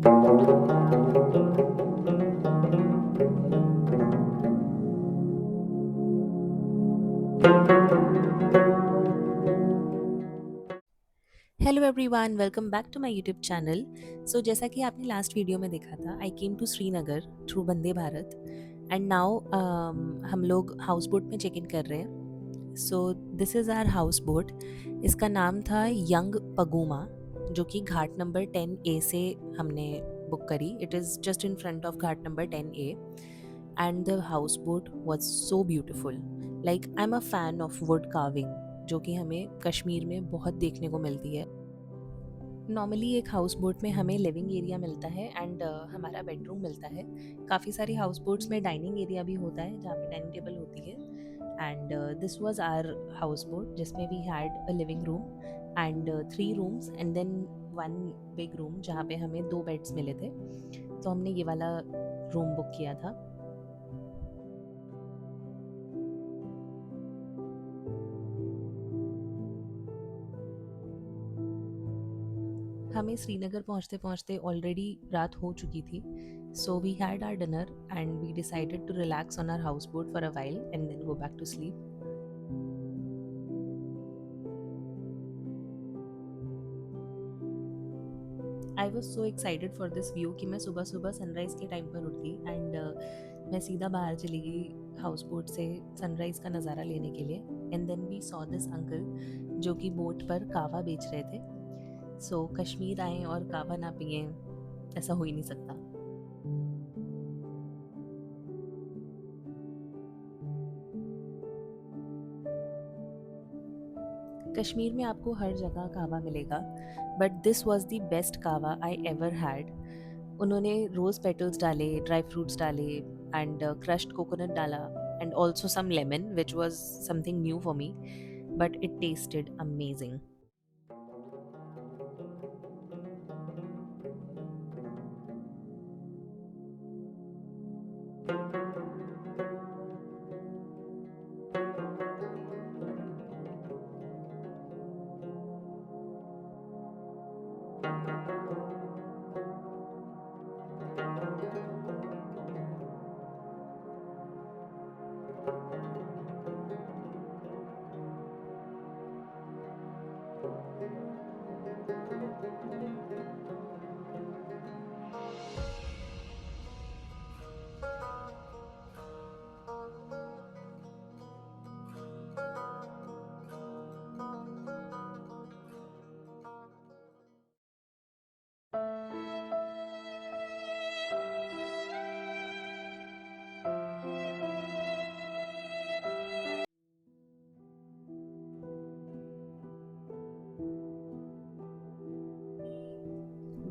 Hello everyone, welcome back to my YouTube channel. So जैसा कि आपने लास्ट वीडियो में देखा था, I came to Srinagar through Vande Bharat and now हम लोग हाउस बोट में चेक इन कर रहे हैं। So this is our houseboat. इसका नाम था यंग पगुमा, जो कि घाट नंबर 10A से हमने बुक करी। It is just in front of Ghat number 10A and the house boat was so beautiful. Like I am a fan of wood carving, जो कि हमें कश्मीर में बहुत देखने को मिलती है। नॉर्मली एक हाउस बोट में हमें लिविंग एरिया मिलता है एंड हमारा बेडरूम मिलता है। काफ़ी सारी हाउस बोट्स में डाइनिंग एरिया भी होता है, जहाँ पे डाइनिंग टेबल होती है। And this was our houseboat, जिसमें we had a living room and 3 rooms and then 1 big room, जहाँ पे हमें 2 बेड्स मिले थे। तो हमने ये वाला रूम बुक किया था। हमें श्रीनगर पहुंचते पहुंचते ऑलरेडी रात हो चुकी थी। So we had our dinner and we decided to relax on our houseboat for a while and then go back to sleep. I was so excited for this view कि मैं सुबह सुबह sunrise के time पर उठ गई and मैं सीधा बाहर चली गई हाउस बोट से सनराइज़ का नज़ारा लेने के लिए। And then we saw this uncle, जो कि बोट पर कावा बेच रहे थे। सो कश्मीर आए और कावा ना पिए, ऐसा हो ही नहीं सकता। कश्मीर में आपको हर जगह कावा मिलेगा, but this was the best kahwa I ever had. उन्होंने रोज़ पेटल्स डाले, ड्राई फ्रूट्स डाले एंड क्रश्ड कोकोनट डाला and also some lemon which was something new for me, but it tasted amazing.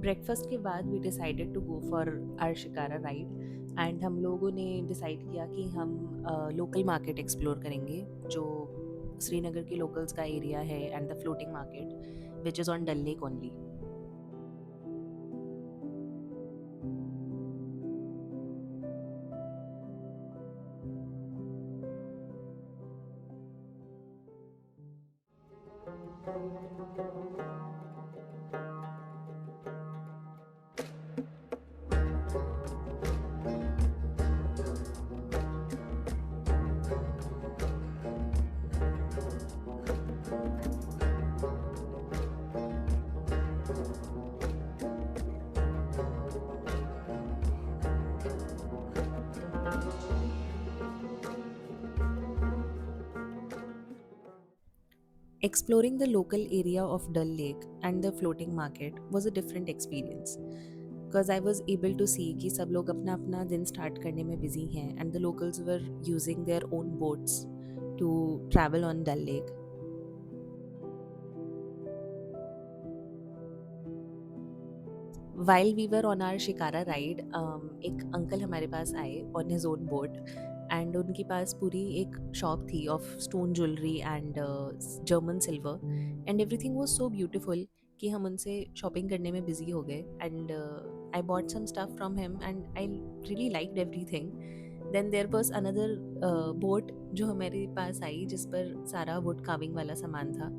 Breakfast के बाद we decided to go for our shikara ride and हम लोगों ने decide किया कि हम लोकल मार्केट एक्सप्लोर करेंगे, जो श्रीनगर के लोकल्स का एरिया है and the floating market which is on Dal lake only. Exploring the local area of Dal Lake and the floating market was a different experience because I was able to see कि सब लोग अपना अपना दिन start करने में busy हैं and the locals were using their own boats to travel on Dal Lake. While we were on our shikara ride, एक अंकल हमारे पास आए on his own boat and उनके पास पूरी एक शॉप थी of stone jewellery and German silver and everything was so beautiful कि हम उनसे शॉपिंग करने में बिजी हो गए and I bought some stuff from him and I really liked everything. Then there was another boat जो हमारे पास आई, जिस पर सारा वुड कार्विंग वाला सामान था।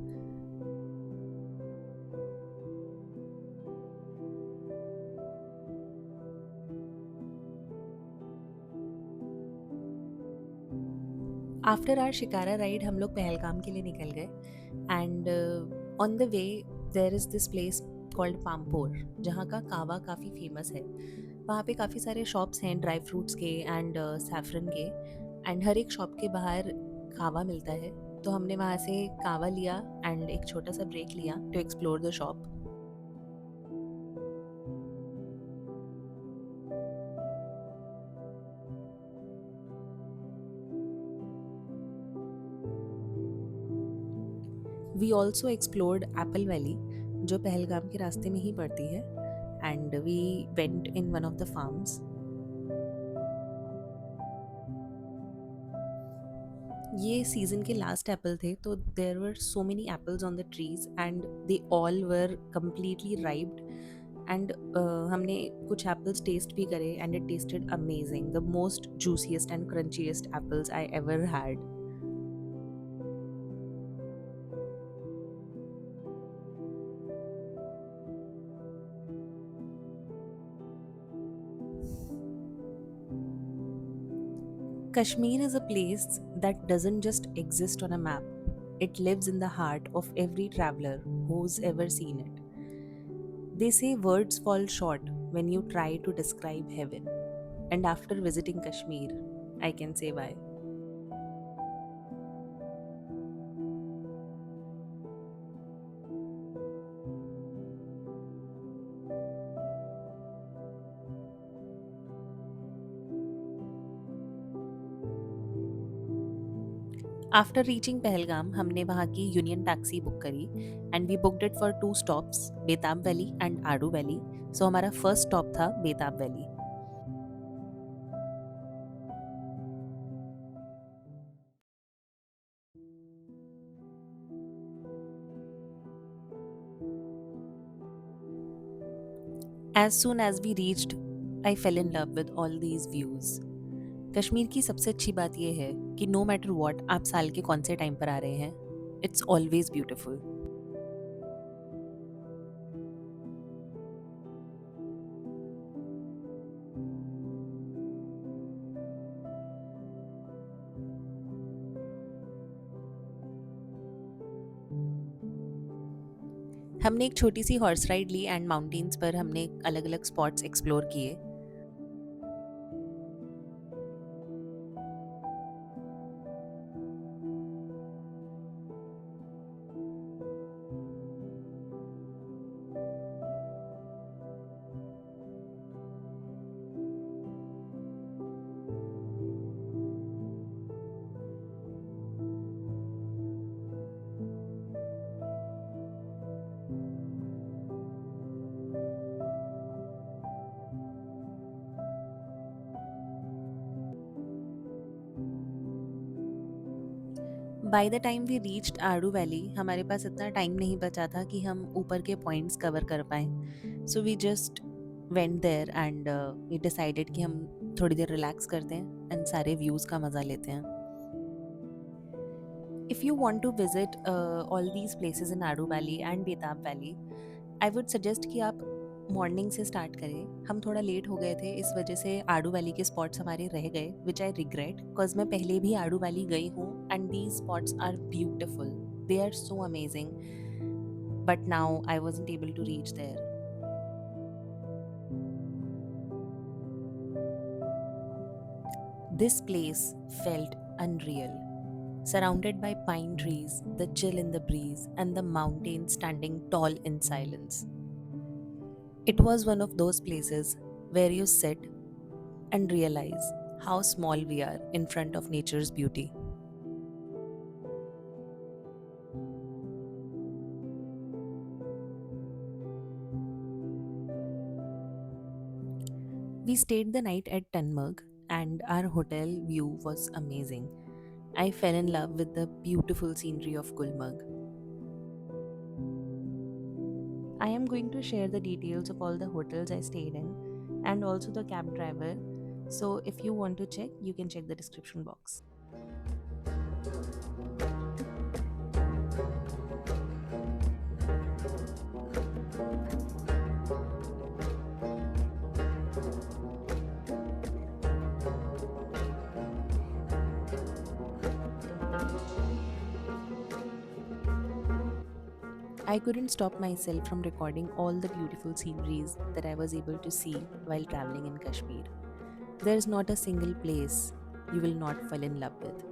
आफ्टर आवर शिकारा राइड हम लोग पहलगाम के लिए निकल गए and on the way there is this place called Pampore जहाँ का कावा काफ़ी फेमस है। वहाँ पे काफ़ी सारे शॉप्स हैं ड्राई फ्रूट्स के एंड सैफरन के एंड हर एक शॉप के बाहर कावा मिलता है। तो हमने वहाँ से कावा लिया एंड एक छोटा सा ब्रेक लिया to explore the shop. We also explored apple valley जो पहलगाम के रास्ते में ही पड़ती है and we went in one of the farms. ये सीजन के लास्ट एप्पल थे तो there were so many apples on the trees and they all were completely riped and हमने कुछ एप्पल्स टेस्ट भी करे and it tasted amazing, the most juiciest and crunchiest apples I ever had. Kashmir is a place that doesn't just exist on a map. It lives in the heart of every traveler who's ever seen it. They say words fall short when you try to describe heaven. And after visiting Kashmir, I can say why. After reaching Pahalgam, हमने वहाँ की union taxi book करी and we booked it for 2 stops, Betaab valley and Aru valley. So हमारा first stop था Betaab valley. As soon as we reached, I fell in love with all these views. Kashmir की सबसे अच्छी बात यह है कि नो मैटर वॉट आप साल के कौन से टाइम पर आ रहे हैं, इट्स ऑलवेज ब्यूटिफुल। हमने एक छोटी सी हॉर्स राइड ली एंड माउंटेन्स पर हमने अलग अलग स्पॉट्स एक्सप्लोर किए। By the time we reached Aru valley हमारे पास इतना टाइम नहीं बचा था कि हम ऊपर के पॉइंट्स कवर कर पाएँ। So we just went there and we decided कि हम थोड़ी देर रिलैक्स करते हैं एंड सारे व्यूज़ का मज़ा लेते हैं। If you want to visit all these places in Aru valley and Betaab valley, I would suggest कि आप मॉर्निंग से स्टार्ट करें। हम थोड़ा लेट हो गए थे, इस वजह से आडू वैली के स्पॉट्स हमारे रह गए, विच आई रिग्रेट बिकॉज मैं पहले भी आडू वैली गई हूँ and these spots are beautiful, they are so amazing, but now I wasn't able to reach there. This place felt unreal. Surrounded by pine trees, the chill in the breeze, and the mountains standing tall in silence. It was one of those places where you sit and realize how small we are in front of nature's beauty. We stayed the night at Tanmug, and our hotel view was amazing. I fell in love with the beautiful scenery of Gulmarg. I am going to share the details of all the hotels I stayed in and also the cab driver. So if you want to check, you can check the description box. I couldn't stop myself from recording all the beautiful sceneries that I was able to see while traveling in Kashmir. There's not a single place you will not fall in love with.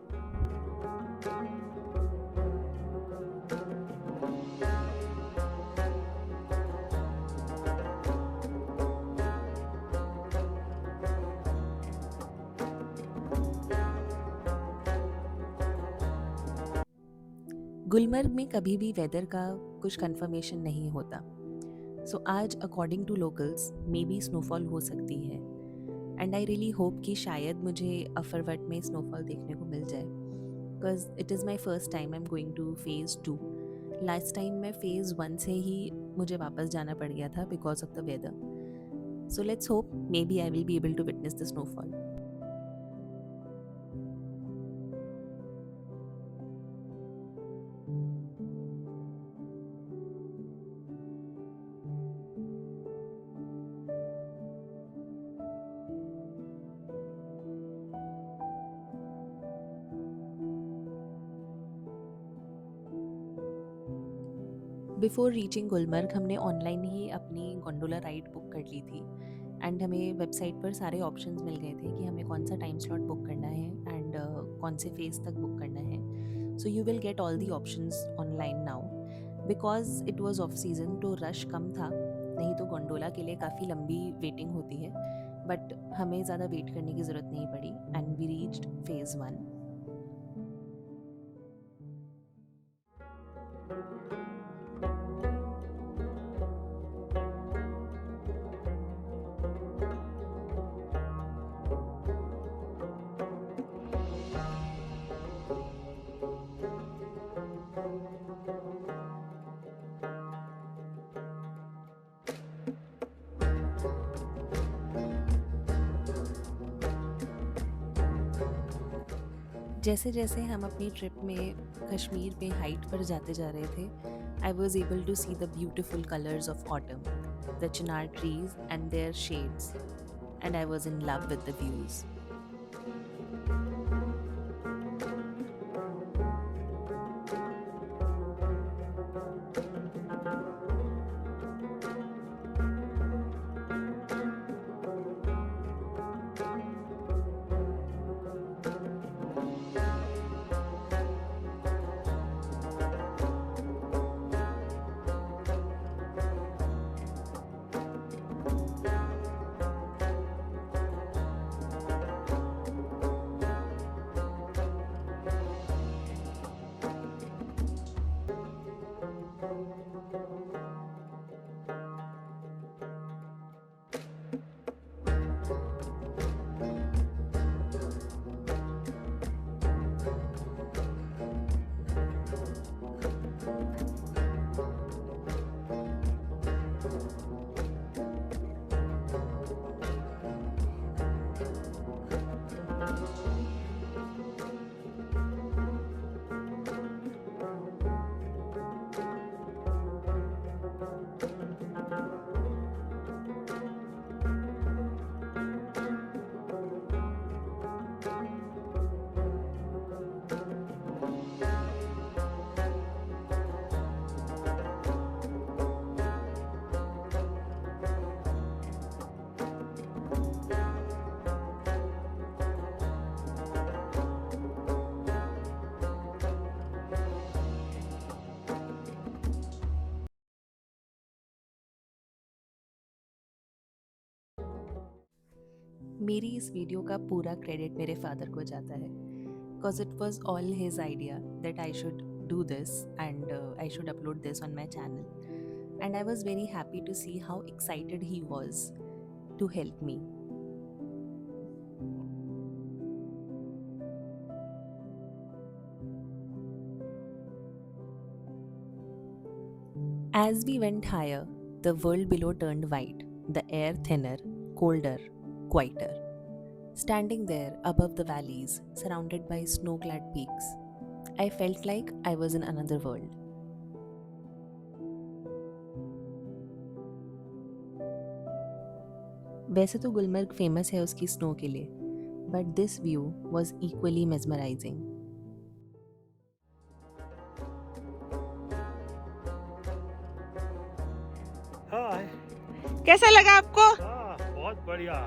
Gulmarg में कभी भी weather का कुछ confirmation नहीं होता, so आज according to locals may be snowfall हो सकती है। एंड आई रियली होप कि शायद मुझे अफरवट में स्नोफॉल देखने को मिल जाए, because it is my first time I am going to phase 2। Last time मैं फेज़ 1 से ही मुझे वापस जाना पड़ गया था because of the weather. So let's hope may be I will be able to witness the snowfall. Before reaching Gulmarg हमने ऑनलाइन ही अपनी गोंडोला राइड बुक कर ली थी, एंड हमें वेबसाइट पर सारे ऑप्शंस मिल गए थे कि हमें कौन सा टाइम स्लॉट बुक करना है एंड कौन से फेज़ तक बुक करना है। So you will get all the options online now. Because it was of season तो रश कम था, नहीं तो गोंडोला के लिए काफ़ी लंबी वेटिंग होती है, बट हमें ज़्यादा वेट करने की ज़रूरत नहीं पड़ी एंड वी रीच्ड फेज़ 1। जैसे जैसे हम अपनी ट्रिप में कश्मीर पे हाइट पर जाते जा रहे थे, I was able to see the beautiful colours of autumn, the chinar trees and their shades, and I was in love with the views. मेरी इस वीडियो का पूरा क्रेडिट मेरे फादर को जाता है, because it was all his idea that I should do this and I should upload this on my channel, and I was very happy to see how excited he was to help me. As we went higher, the world below turned white, the air thinner, colder, quieter. Standing there above the valleys, surrounded by snow-clad peaks, I felt like I was in another world. वैसे तो Gulmarg famous है उसकी snow के लिए, but this view was equally mesmerising. कैसा लगा आपको? हाँ, बहुत बढ़िया।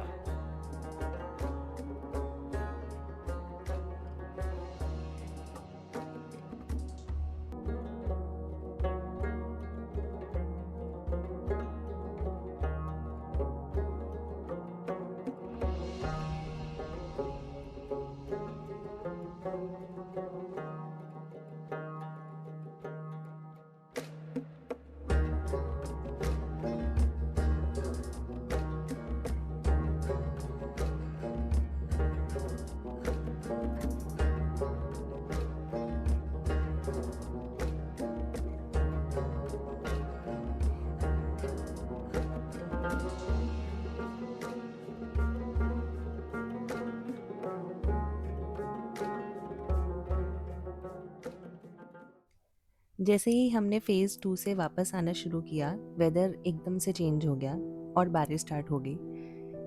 जैसे ही हमने फेज़ 2 से वापस आना शुरू किया, वेदर एकदम से चेंज हो गया और बारिश स्टार्ट हो गई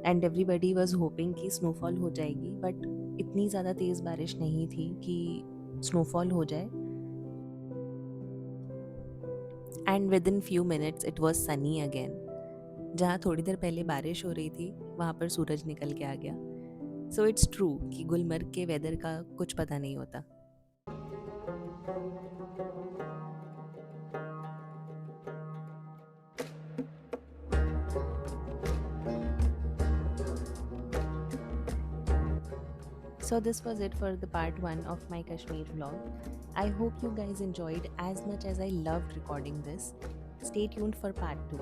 एंड एवरीबॉडी वाज़ होपिंग कि स्नोफॉल हो जाएगी, बट इतनी ज़्यादा तेज़ बारिश नहीं थी कि स्नोफॉल हो जाए। And within few minutes it was Sunny again. जहाँ थोड़ी देर पहले बारिश हो रही थी, वहाँ पर सूरज निकल के आ गया। सो इट्स ट्रू कि गुलमर्ग के वेदर का कुछ पता नहीं होता। So this was it for the part 1 of my Kashmir vlog. I hope you guys enjoyed as much as I loved recording this. Stay tuned for part 2.